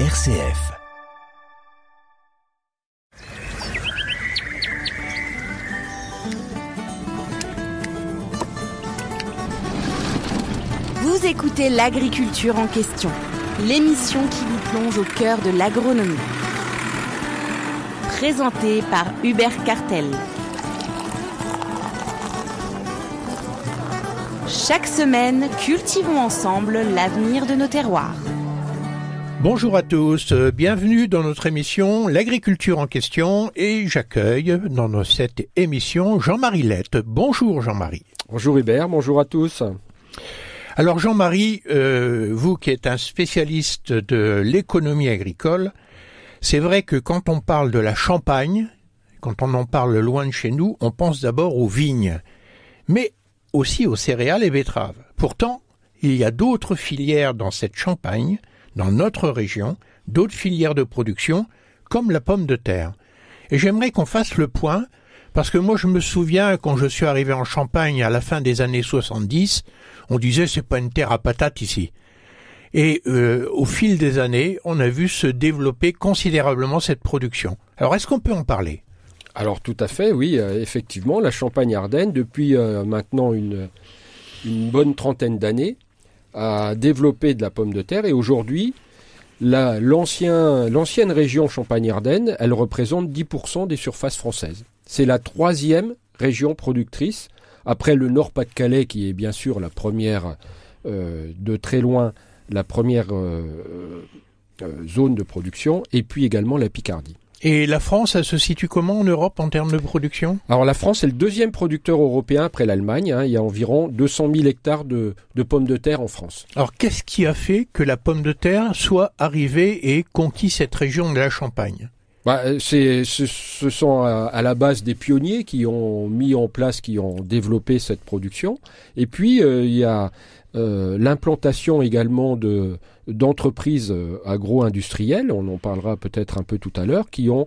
RCF. Vous écoutez l'agriculture en question, l'émission qui vous plonge au cœur de l'agronomie. Présentée par Hubert Cartel. Chaque semaine, cultivons ensemble l'avenir de nos terroirs. Bonjour à tous, bienvenue dans notre émission L'agriculture en question et j'accueille dans cette émission Jean-Marie Lette. Bonjour Jean-Marie. Bonjour Hubert, bonjour à tous. Alors Jean-Marie, vous qui êtes un spécialiste de l'économie agricole, c'est vrai que quand on parle de la Champagne, quand on en parle loin de chez nous, on pense d'abord aux vignes, mais aussi aux céréales et betteraves. Pourtant, il y a d'autres filières dans cette Champagne, dans notre région, d'autres filières de production, comme la pomme de terre. Et j'aimerais qu'on fasse le point, parce que moi je me souviens, quand je suis arrivé en Champagne à la fin des années 70, on disait c'est pas une terre à patates ici. Et au fil des années, on a vu se développer considérablement cette production. Alors est-ce qu'on peut en parler ? Alors tout à fait, oui, effectivement, la Champagne-Ardenne, depuis maintenant une bonne trentaine d'années, a développé de la pomme de terre et aujourd'hui, l'ancienne région Champagne-Ardenne, elle représente 10% des surfaces françaises. C'est la troisième région productrice, après le Nord-Pas-de-Calais qui est bien sûr la première, de très loin, la première zone de production, et puis également la Picardie. Et la France, elle se situe comment en Europe en termes de production ? Alors la France est le deuxième producteur européen après l'Allemagne. Il y a environ 200 000 hectares de pommes de terre en France. Alors qu'est-ce qui a fait que la pomme de terre soit arrivée et conquis cette région de la Champagne ? Ce sont à la base des pionniers qui ont mis en place, qui ont développé cette production. Et puis il y a l'implantation également d'entreprises agro-industrielles, on en parlera peut-être un peu tout à l'heure, qui ont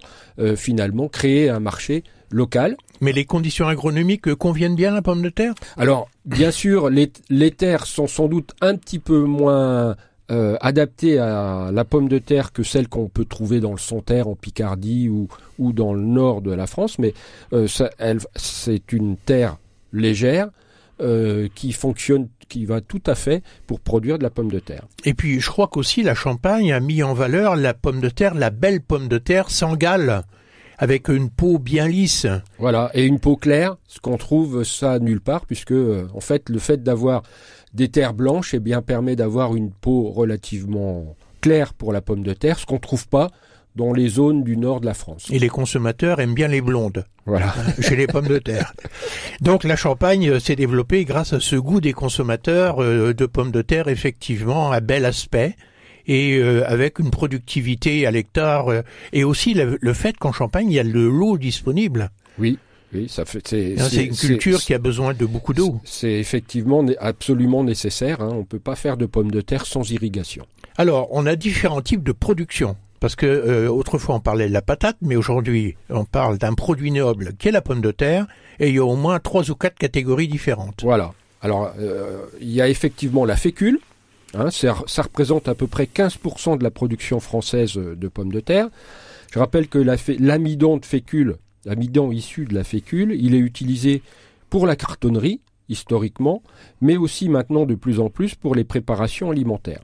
finalement créé un marché local. Mais les conditions agronomiques conviennent bien à la pomme de terre ? Alors, bien sûr, les terres sont sans doute un petit peu moins adaptées à la pomme de terre que celles qu'on peut trouver dans le Santerre, en Picardie ou dans le nord de la France, mais c'est une terre légère, qui va tout à fait pour produire de la pomme de terre. Et puis, je crois qu'aussi la Champagne a mis en valeur la pomme de terre, la belle pomme de terre sans gale, avec une peau bien lisse. Voilà, et une peau claire, ce qu'on trouve ça nulle part, puisque en fait, le fait d'avoir des terres blanches, eh bien, permet d'avoir une peau relativement claire pour la pomme de terre, ce qu'on ne trouve pas dans les zones du nord de la France. Et les consommateurs aiment bien les blondes. Voilà. Chez les pommes de terre. Donc la Champagne s'est développée grâce à ce goût des consommateurs de pommes de terre, effectivement, à bel aspect, et avec une productivité à l'hectare, et aussi le fait qu'en Champagne, il y a de l'eau disponible. Oui, ça fait. C'est une culture qui a besoin de beaucoup d'eau. C'est effectivement absolument nécessaire. On ne peut pas faire de pommes de terre sans irrigation. Alors, on a différents types de production. Parce que autrefois on parlait de la patate, mais aujourd'hui on parle d'un produit noble qui est la pomme de terre, et il y a au moins 3 ou 4 catégories différentes. Voilà. Alors il y a effectivement la fécule, ça représente à peu près 15% de la production française de pommes de terre. Je rappelle que l'amidon de fécule, l'amidon issu de la fécule, il est utilisé pour la cartonnerie historiquement, mais aussi maintenant de plus en plus pour les préparations alimentaires.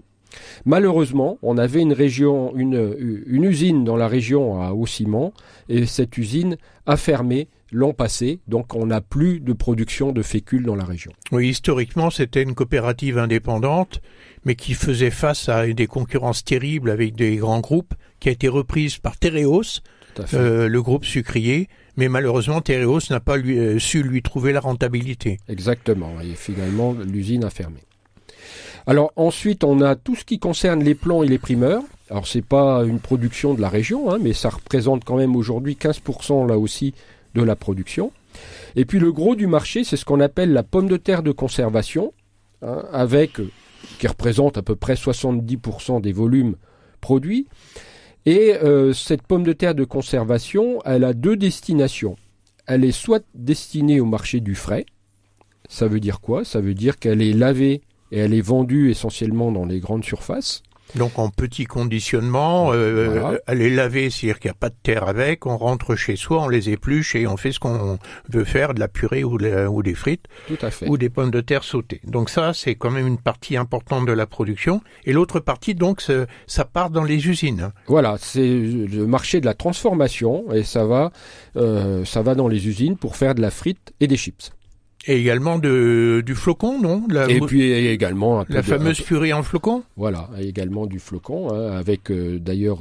Malheureusement, on avait une usine dans la région à Hauts-Ciment et cette usine a fermé l'an passé, donc on n'a plus de production de fécule dans la région. Oui, historiquement, c'était une coopérative indépendante, mais qui faisait face à des concurrences terribles avec des grands groupes, qui a été reprise par Tereos, le groupe sucrier, mais malheureusement, Tereos n'a pas su lui trouver la rentabilité. Exactement, et finalement, l'usine a fermé. Alors ensuite, on a tout ce qui concerne les plants et les primeurs. Alors c'est pas une production de la région, mais ça représente quand même aujourd'hui 15% là aussi de la production. Et puis le gros du marché, c'est ce qu'on appelle la pomme de terre de conservation, qui représente à peu près 70% des volumes produits. Et cette pomme de terre de conservation, elle a 2 destinations. Elle est soit destinée au marché du frais. Ça veut dire quoi ? Ça veut dire qu'elle est lavée et elle est vendue essentiellement dans les grandes surfaces. Donc en petit conditionnement, Voilà. à les laver, c'est-à-dire qu'il n'y a pas de terre avec, on rentre chez soi, on les épluche et on fait ce qu'on veut faire, de la purée ou des frites, Tout à fait. ou des pommes de terre sautées. Donc ça, c'est quand même une partie importante de la production. Et l'autre partie, donc, ça part dans les usines. Voilà, c'est le marché de la transformation et ça va dans les usines pour faire de la frite et des chips. Et également du flocon, non? Et puis également un peu la fameuse purée en flocon? Voilà, également du flocon, hein, avec d'ailleurs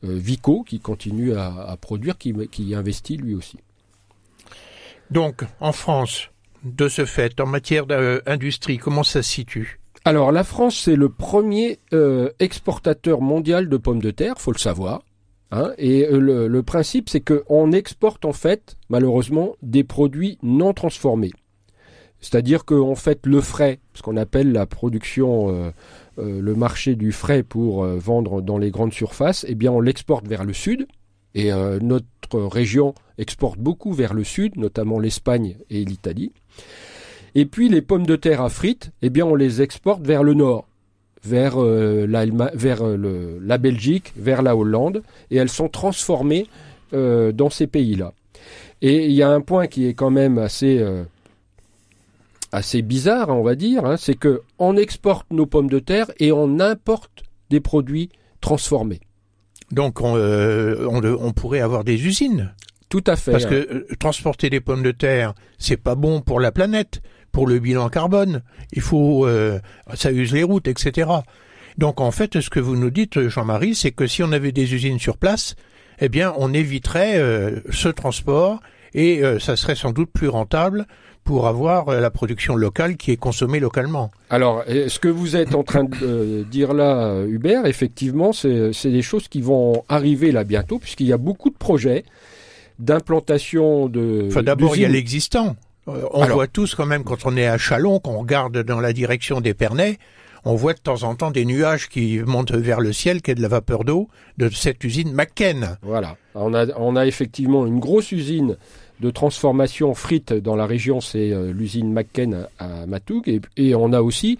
Vico qui continue à produire, qui investit lui aussi. Donc, en France, de ce fait, en matière d'industrie, comment ça se situe? Alors la France, c'est le premier exportateur mondial de pommes de terre, faut le savoir. Hein, et le principe, c'est qu'on exporte en fait, malheureusement, des produits non transformés. C'est-à-dire qu'en fait, le frais, ce qu'on appelle la production, le marché du frais pour vendre dans les grandes surfaces, eh bien, on l'exporte vers le sud. Et notre région exporte beaucoup vers le sud, notamment l'Espagne et l'Italie. Et puis, les pommes de terre à frites, eh bien, on les exporte vers le nord, vers la Belgique, vers la Hollande, et elles sont transformées dans ces pays-là. Et il y a un point qui est quand même assez bizarre, on va dire, hein, c'est que on exporte nos pommes de terre et on importe des produits transformés. Donc on pourrait avoir des usines. Tout à fait. Parce que transporter des pommes de terre, c'est pas bon pour la planète, pour le bilan carbone. Il faut, ça use les routes, etc. Donc en fait, ce que vous nous dites, Jean-Marie, c'est que si on avait des usines sur place, eh bien, on éviterait ce transport et ça serait sans doute plus rentable pour avoir la production locale qui est consommée localement. Alors, ce que vous êtes en train de dire là, Hubert, effectivement, c'est des choses qui vont arriver là bientôt, puisqu'il y a beaucoup de projets d'implantation de... Enfin, d'abord, il y a d'usines. l'existant. On voit tous quand même, quand on est à Châlons, qu'on regarde dans la direction d'Épernay, on voit de temps en temps des nuages qui montent vers le ciel, qui est de la vapeur d'eau, de cette usine McCain. Voilà. On a effectivement une grosse usine de transformation frites dans la région, c'est l'usine McCain à Matoug, et on a aussi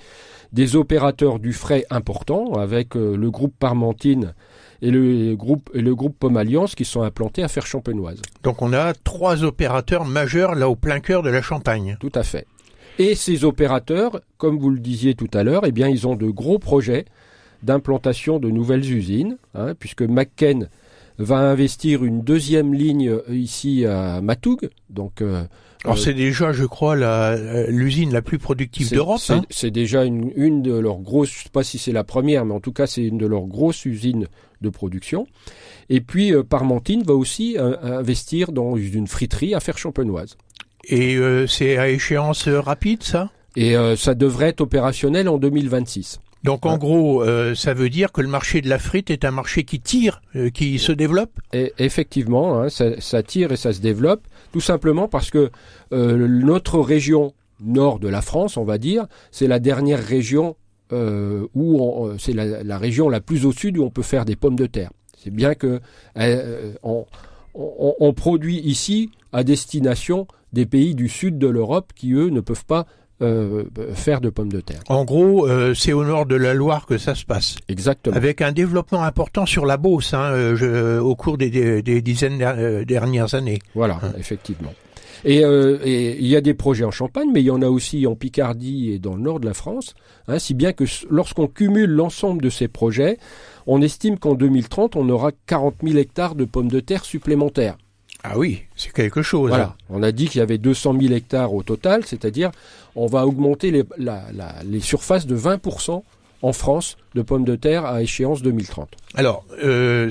des opérateurs du frais importants avec le groupe Parmentine et le groupe Pomme Alliance qui sont implantés à Fère-Champenoise. Donc on a 3 opérateurs majeurs là au plein cœur de la Champagne. Tout à fait. Et ces opérateurs, comme vous le disiez tout à l'heure, eh bien ils ont de gros projets d'implantation de nouvelles usines, hein, puisque McCain va investir une deuxième ligne ici à Matoug. Donc, alors c'est déjà, je crois, l'usine la plus productive d'Europe. C'est déjà une de leurs grosses, je ne sais pas si c'est la première, mais en tout cas c'est une de leurs grosses usines de production. Et puis Parmentine va aussi investir dans une friterie à Fère-Champenoise. Et c'est à échéance rapide, ça ? Et ça devrait être opérationnel en 2026. Donc en gros, ça veut dire que le marché de la frite est un marché qui tire, qui se développe ? Et effectivement, hein, ça tire et ça se développe, tout simplement parce que notre région nord de la France, on va dire, c'est la dernière région c'est la région la plus au sud où on peut faire des pommes de terre. C'est bien que on produit ici à destination des pays du sud de l'Europe qui, eux, ne peuvent pas faire de pommes de terre. En gros, c'est au nord de la Loire que ça se passe. Exactement. Avec un développement important sur la Beauce, au cours des dizaines dernières années. Voilà, effectivement. Et il y a des projets en Champagne, mais il y en a aussi en Picardie et dans le nord de la France, hein, si bien que lorsqu'on cumule l'ensemble de ces projets, on estime qu'en 2030, on aura 40 000 hectares de pommes de terre supplémentaires. Ah oui, c'est quelque chose. Voilà, on a dit qu'il y avait 200 000 hectares au total, c'est-à-dire on va augmenter les surfaces de 20% en France de pommes de terre à échéance 2030. Alors,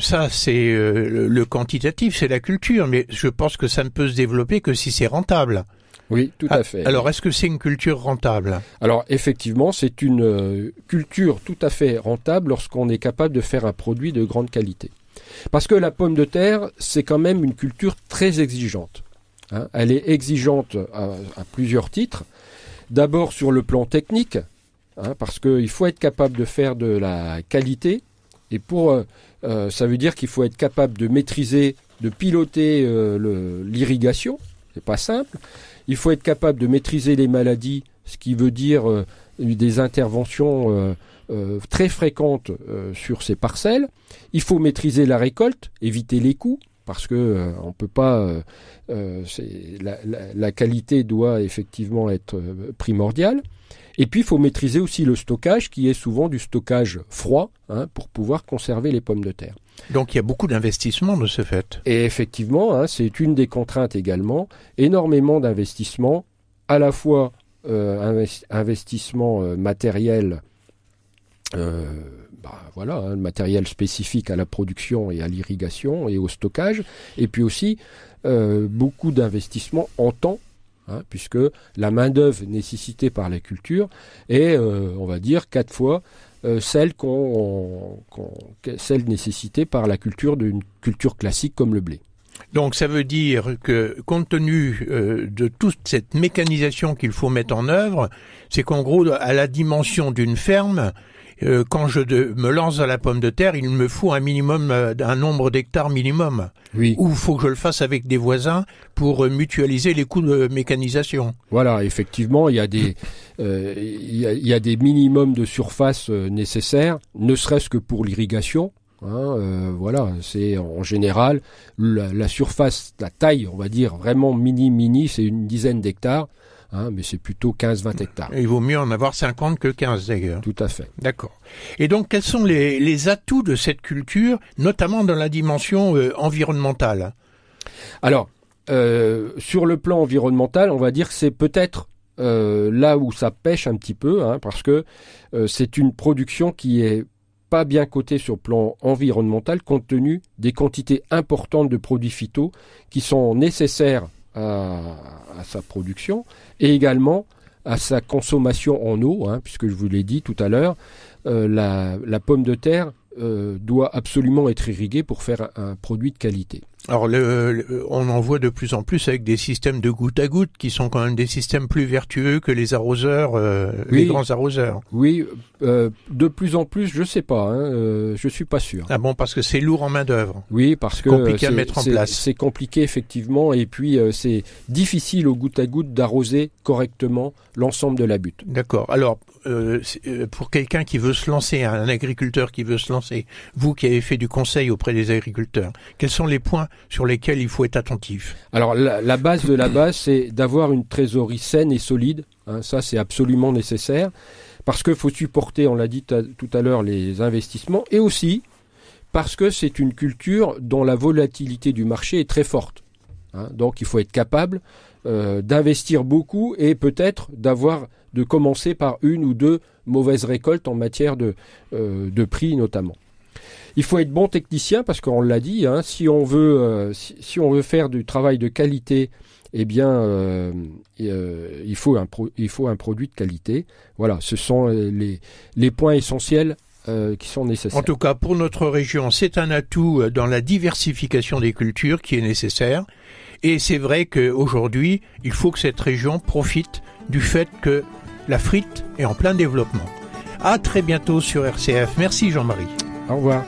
ça c'est le quantitatif, c'est la culture, mais je pense que ça ne peut se développer que si c'est rentable. Oui, tout à fait. Alors, est-ce que c'est une culture rentable ? Alors, effectivement, c'est une culture tout à fait rentable lorsqu'on est capable de faire un produit de grande qualité. Parce que la pomme de terre, c'est quand même une culture très exigeante. Hein. Elle est exigeante à plusieurs titres. D'abord sur le plan technique, hein, parce qu'il faut être capable de faire de la qualité. Et ça veut dire qu'il faut être capable de maîtriser, de piloter l'irrigation. C'est pas simple. Il faut être capable de maîtriser les maladies, ce qui veut dire des interventions très fréquentes sur ces parcelles. Il faut maîtriser la récolte, éviter les coûts, parce que on peut pas. La qualité doit effectivement être primordiale. Et puis il faut maîtriser aussi le stockage, qui est souvent du stockage froid, pour pouvoir conserver les pommes de terre. Donc il y a beaucoup d'investissements de ce fait. Et effectivement, c'est une des contraintes également. Énormément d'investissements, à la fois investissement matériel. Le matériel spécifique à la production et à l'irrigation et au stockage, et puis aussi beaucoup d'investissements en temps, puisque la main-d'œuvre nécessitée par la culture est, on va dire, 4 fois celle nécessitée par la culture d'une culture classique comme le blé. Donc ça veut dire que, compte tenu de toute cette mécanisation qu'il faut mettre en œuvre, c'est qu'en gros, à la dimension d'une ferme, quand je me lance dans la pomme de terre, il me faut un minimum, un nombre d'hectares minimum. Oui. Ou il faut que je le fasse avec des voisins pour mutualiser les coûts de mécanisation. Voilà, effectivement, il y a des, il y a des minimums de surface nécessaires, ne serait-ce que pour l'irrigation. C'est en général la surface, la taille, on va dire vraiment mini, c'est une dizaine d'hectares. Mais c'est plutôt 15-20 hectares. Il vaut mieux en avoir 50 que 15 d'ailleurs. Tout à fait. D'accord. Et donc, quels sont les atouts de cette culture, notamment dans la dimension environnementale ? Alors, sur le plan environnemental, on va dire que c'est peut-être là où ça pêche un petit peu, parce que c'est une production qui est pas bien cotée sur le plan environnemental, compte tenu des quantités importantes de produits phytos qui sont nécessaires à sa production et également à sa consommation en eau, puisque je vous l'ai dit tout à l'heure, la pomme de terre doit absolument être irriguée pour faire un produit de qualité. Alors, on en voit de plus en plus avec des systèmes de goutte à goutte qui sont quand même des systèmes plus vertueux que les arroseurs, les grands arroseurs. Oui, de plus en plus, je sais pas, je suis pas sûr. Ah bon, parce que c'est lourd en main d'œuvre. Oui, parce que compliqué à mettre en place. C'est compliqué effectivement, et puis c'est difficile au goutte à goutte d'arroser correctement l'ensemble de la butte. D'accord. Alors, pour quelqu'un qui veut se lancer, un agriculteur qui veut se lancer, vous qui avez fait du conseil auprès des agriculteurs, quels sont les points sur lesquels il faut être attentif? Alors la base de la base, c'est d'avoir une trésorerie saine et solide. Ça, c'est absolument nécessaire parce qu'il faut supporter, on l'a dit tout à l'heure, les investissements, et aussi parce que c'est une culture dont la volatilité du marché est très forte. Donc il faut être capable d'investir beaucoup et peut-être de commencer par une ou deux mauvaises récoltes en matière de prix notamment. Il faut être bon technicien parce qu'on l'a dit, si on veut faire du travail de qualité, eh bien, il faut un produit de qualité. Voilà, ce sont les points essentiels qui sont nécessaires. En tout cas, pour notre région, c'est un atout dans la diversification des cultures qui est nécessaire. Et c'est vrai qu'aujourd'hui, il faut que cette région profite du fait que la frite est en plein développement. À très bientôt sur RCF. Merci Jean-Marie. Au revoir.